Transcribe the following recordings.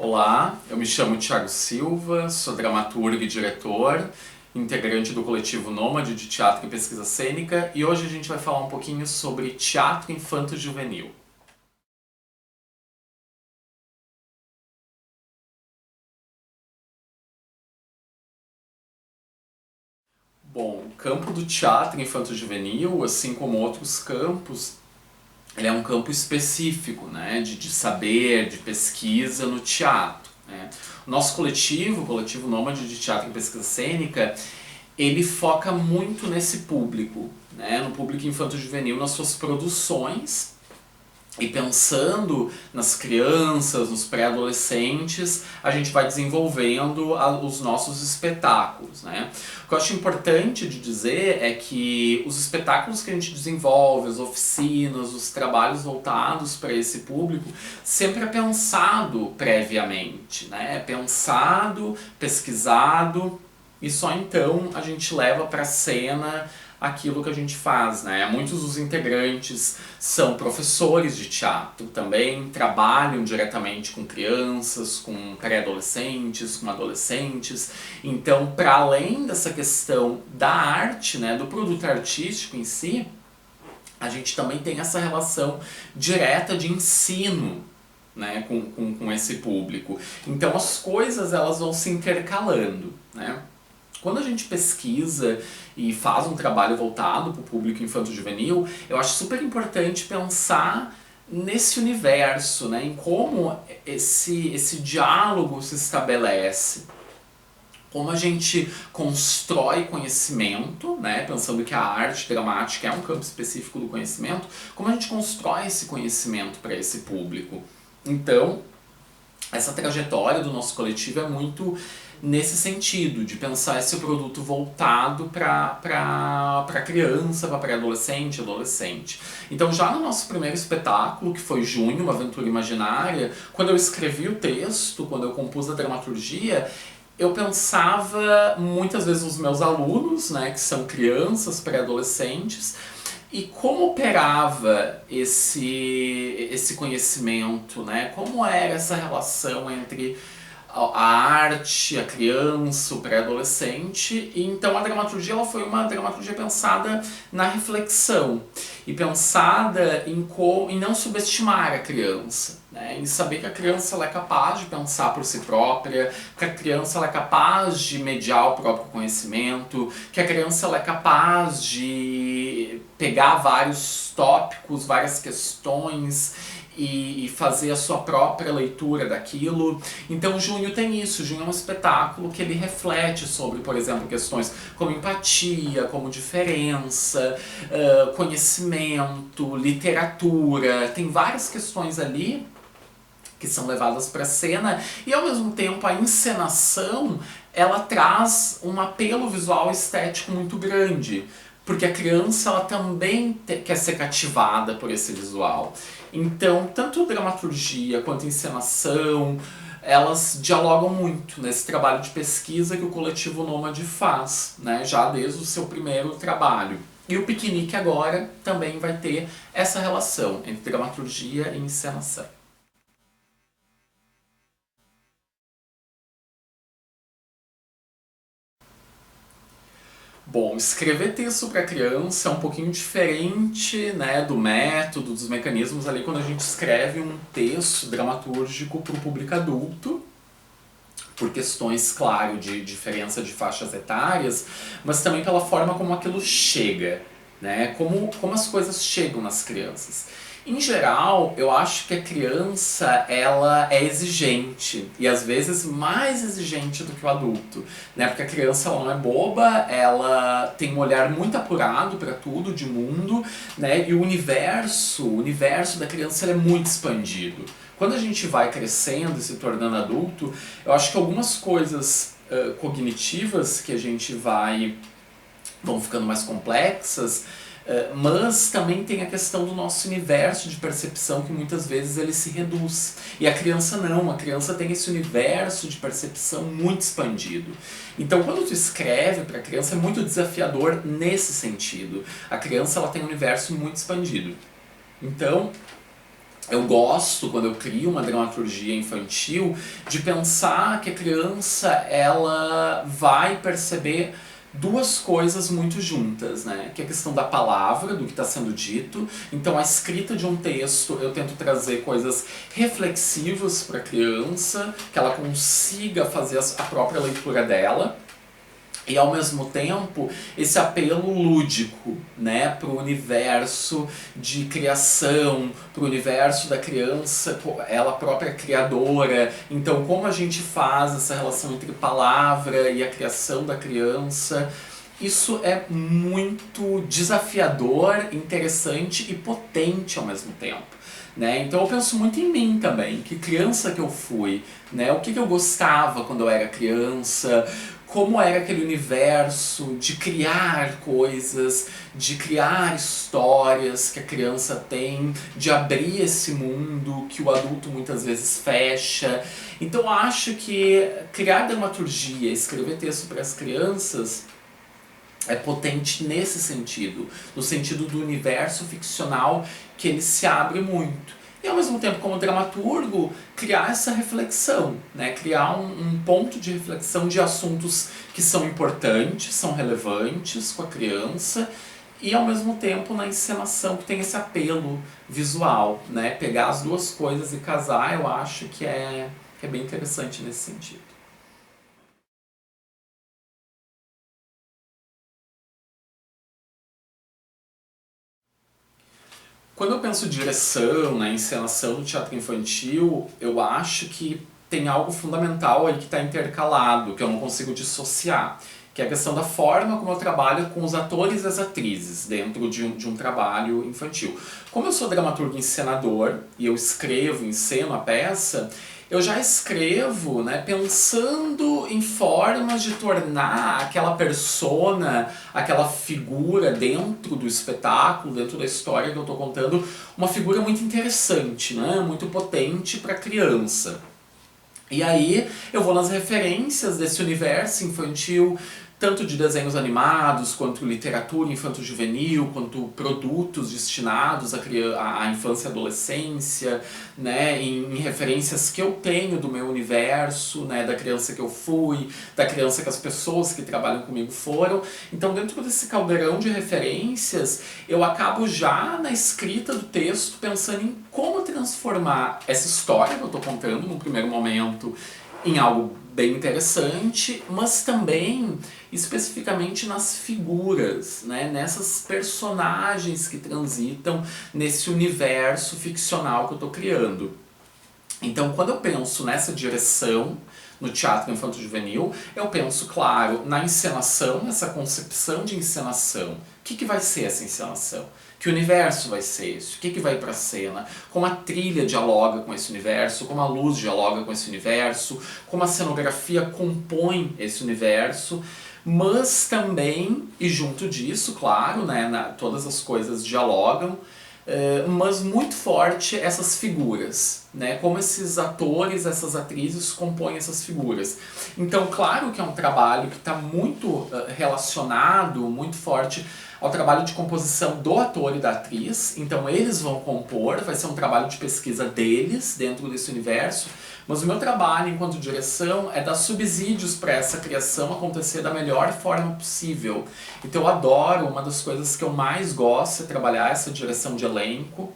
Olá, eu me chamo Thiago Silva, sou dramaturgo e diretor, integrante do coletivo Nômade de Teatro e Pesquisa Cênica, e hoje a gente vai falar um pouquinho sobre teatro infanto-juvenil. Bom, o campo do teatro infanto-juvenil, assim como outros campos, ele é um campo específico, né, de saber, de pesquisa no teatro, né. O nosso coletivo, o Coletivo Nômade de Teatro e Pesquisa Cênica, ele foca muito nesse público, né, no público infanto-juvenil, nas suas produções, e pensando nas crianças, nos pré-adolescentes, a gente vai desenvolvendo os nossos espetáculos, né? O que eu acho importante de dizer é que os espetáculos que a gente desenvolve, as oficinas, os trabalhos voltados para esse público, sempre é pensado previamente, né? É pensado, pesquisado, e só então a gente leva para a cena aquilo que a gente faz, né? Muitos dos integrantes são professores de teatro também, trabalham diretamente com crianças, com pré-adolescentes, com adolescentes. Então, para além dessa questão da arte, né, do produto artístico em si, a gente também tem essa relação direta de ensino, né, com esse público. Então as coisas elas vão se intercalando, né? Quando a gente pesquisa e faz um trabalho voltado para o público infanto-juvenil, eu acho super importante pensar nesse universo, né, em como esse diálogo se estabelece, como a gente constrói conhecimento, né, pensando que a arte dramática é um campo específico do conhecimento, como a gente constrói esse conhecimento para esse público. Então, essa trajetória do nosso coletivo é muito nesse sentido, de pensar esse produto voltado para criança, para pré-adolescente, adolescente. Então já no nosso primeiro espetáculo, que foi Junho, uma aventura imaginária, quando eu escrevi o texto, quando eu compus a dramaturgia, eu pensava muitas vezes nos meus alunos, né, que são crianças, pré-adolescentes, e como operava esse conhecimento, né? Como era essa relação entre a arte, a criança, o pré-adolescente, e então a dramaturgia ela foi uma dramaturgia pensada na reflexão e pensada em não subestimar a criança, né? Em saber que a criança ela é capaz de pensar por si própria, que a criança ela é capaz de mediar o próprio conhecimento, que a criança ela é capaz de pegar vários tópicos, várias questões e fazer a sua própria leitura daquilo. Então Junho tem isso, Junho é um espetáculo que ele reflete sobre, por exemplo, questões como empatia, como diferença, conhecimento, literatura, tem várias questões ali que são levadas para a cena e ao mesmo tempo a encenação ela traz um apelo visual estético muito grande, porque a criança ela também quer ser cativada por esse visual. Então, tanto dramaturgia quanto encenação, elas dialogam muito nesse trabalho de pesquisa que o coletivo Nômade faz, né, já desde o seu primeiro trabalho. E o Piquenique agora também vai ter essa relação entre dramaturgia e encenação. Bom, escrever texto para criança é um pouquinho diferente, né, do método, dos mecanismos ali quando a gente escreve um texto dramatúrgico para o público adulto, por questões, claro, de diferença de faixas etárias, mas também pela forma como aquilo chega, né, como as coisas chegam nas crianças. Em geral, eu acho que a criança ela é exigente e às vezes mais exigente do que o adulto, né? Porque a criança ela não é boba, ela tem um olhar muito apurado para tudo de mundo, né? E o universo da criança ele é muito expandido. Quando a gente vai crescendo e se tornando adulto, eu acho que algumas coisas cognitivas que a gente vão ficando mais complexas, mas também tem a questão do nosso universo de percepção que muitas vezes ele se reduz. E a criança não, a criança tem esse universo de percepção muito expandido. Então quando tu escreve para a criança é muito desafiador nesse sentido. A criança ela tem um universo muito expandido. Então Eu gosto, quando eu crio uma dramaturgia infantil, de pensar que a criança ela vai perceber duas coisas muito juntas, né? Que é a questão da palavra, do que está sendo dito. Então, a escrita de um texto, eu tento trazer coisas reflexivas para a criança, que ela consiga fazer a própria leitura dela. E ao mesmo tempo, esse apelo lúdico, né, para o universo de criação, para o universo da criança, ela própria criadora. Então, como a gente faz essa relação entre palavra e a criação da criança, isso é muito desafiador, interessante e potente ao mesmo tempo. Né? Então eu penso muito em mim também, que criança que eu fui, né? O que eu gostava quando eu era criança, como era aquele universo de criar coisas, de criar histórias que a criança tem, de abrir esse mundo que o adulto muitas vezes fecha. Então eu acho que criar dramaturgia, escrever texto para as crianças é potente nesse sentido, no sentido do universo ficcional que ele se abre muito. E ao mesmo tempo, como dramaturgo, criar essa reflexão, né? Criar um ponto de reflexão de assuntos que são importantes, são relevantes com a criança, e ao mesmo tempo na encenação que tem esse apelo visual, né? Pegar as duas coisas e casar, eu acho que é bem interessante nesse sentido. Quando eu penso direção, na encenação do teatro infantil, eu acho que tem algo fundamental aí que está intercalado, que eu não consigo dissociar, que é a questão da forma como eu trabalho com os atores e as atrizes dentro de um trabalho infantil. Como eu sou dramaturgo e encenador, e eu escrevo, enceno a peça, eu já escrevo, né, pensando em formas de tornar aquela persona, aquela figura dentro do espetáculo, dentro da história que eu estou contando, uma figura muito interessante, né, muito potente para a criança. E aí eu vou nas referências desse universo infantil, tanto de desenhos animados, quanto literatura infanto-juvenil, quanto produtos destinados à infância e adolescência, né, em referências que eu tenho do meu universo, né, da criança que eu fui, da criança que as pessoas que trabalham comigo foram. Então, dentro desse caldeirão de referências, eu acabo já na escrita do texto pensando em como transformar essa história que eu estou contando no primeiro momento em algo bem interessante, mas também especificamente nas figuras, né? Nessas personagens que transitam nesse universo ficcional que eu estou criando. Então, quando eu penso nessa direção no teatro infanto-juvenil, eu penso, claro, na encenação, nessa concepção de encenação. O que vai ser essa encenação? Que universo vai ser esse? O que vai para a cena? Como a trilha dialoga com esse universo? Como a luz dialoga com esse universo? Como a cenografia compõe esse universo? Mas também, e junto disso, claro, né, todas as coisas dialogam, mas muito forte essas figuras, né? Como esses atores, essas atrizes compõem essas figuras. Então, claro que é um trabalho que está muito relacionado, muito forte ao trabalho de composição do ator e da atriz. Então, eles vão compor, vai ser um trabalho de pesquisa deles dentro desse universo. Mas o meu trabalho enquanto direção é dar subsídios para essa criação acontecer da melhor forma possível. Então eu adoro, uma das coisas que eu mais gosto é trabalhar essa direção de elenco,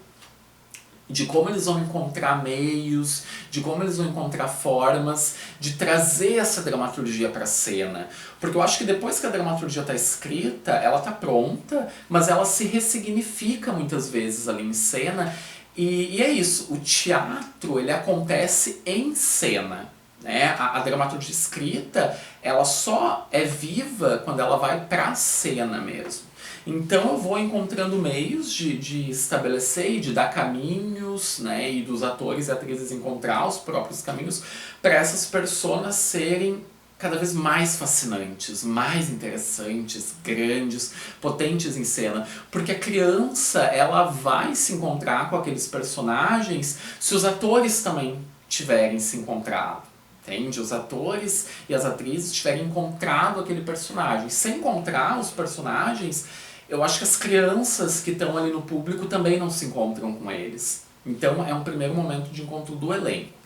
de como eles vão encontrar meios, de como eles vão encontrar formas de trazer essa dramaturgia para a cena. Porque eu acho que depois que a dramaturgia está escrita, ela está pronta, mas ela se ressignifica muitas vezes ali em cena. E é isso, o teatro ele acontece em cena, né? A dramaturgia escrita, ela só é viva quando ela vai para a cena mesmo. Então eu vou encontrando meios de estabelecer e de dar caminhos, né? E dos atores e atrizes encontrar os próprios caminhos para essas personas serem cada vez mais fascinantes, mais interessantes, grandes, potentes em cena. Porque a criança, ela vai se encontrar com aqueles personagens se os atores também tiverem se encontrado. Entende? Os atores e as atrizes tiverem encontrado aquele personagem. Se encontrar os personagens, eu acho que as crianças que estão ali no público também não se encontram com eles. Então é um primeiro momento de encontro do elenco.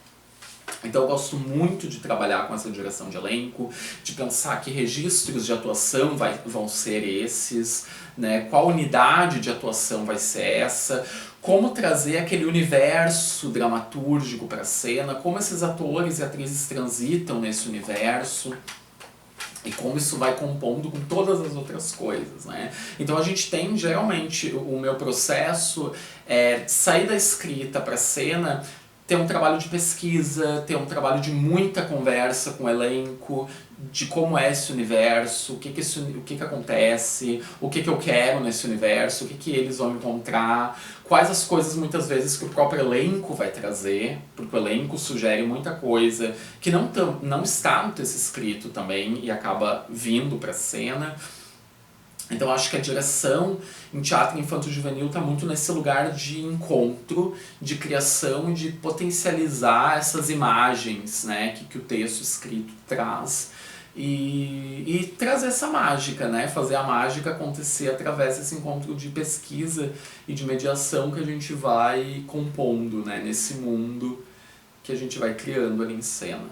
Então eu gosto muito de trabalhar com essa direção de elenco, de pensar que registros de atuação vão ser esses, né? Qual unidade de atuação vai ser essa, como trazer aquele universo dramatúrgico para a cena, como esses atores e atrizes transitam nesse universo. E como isso vai compondo com todas as outras coisas, né? Então a gente tem, geralmente, o meu processo é sair da escrita para a cena, ter um trabalho de pesquisa, ter um trabalho de muita conversa com o elenco, de como é esse universo, o que acontece, o que eu quero nesse universo, o que eles vão encontrar, quais as coisas muitas vezes que o próprio elenco vai trazer, porque o elenco sugere muita coisa que não está no texto escrito também e acaba vindo para a cena. Então acho que a direção em teatro infanto-juvenil está muito nesse lugar de encontro, de criação e de potencializar essas imagens, né, que o texto escrito traz. E trazer essa mágica, né? Fazer a mágica acontecer através desse encontro de pesquisa e de mediação que a gente vai compondo, né? Nesse mundo que a gente vai criando ali em cena.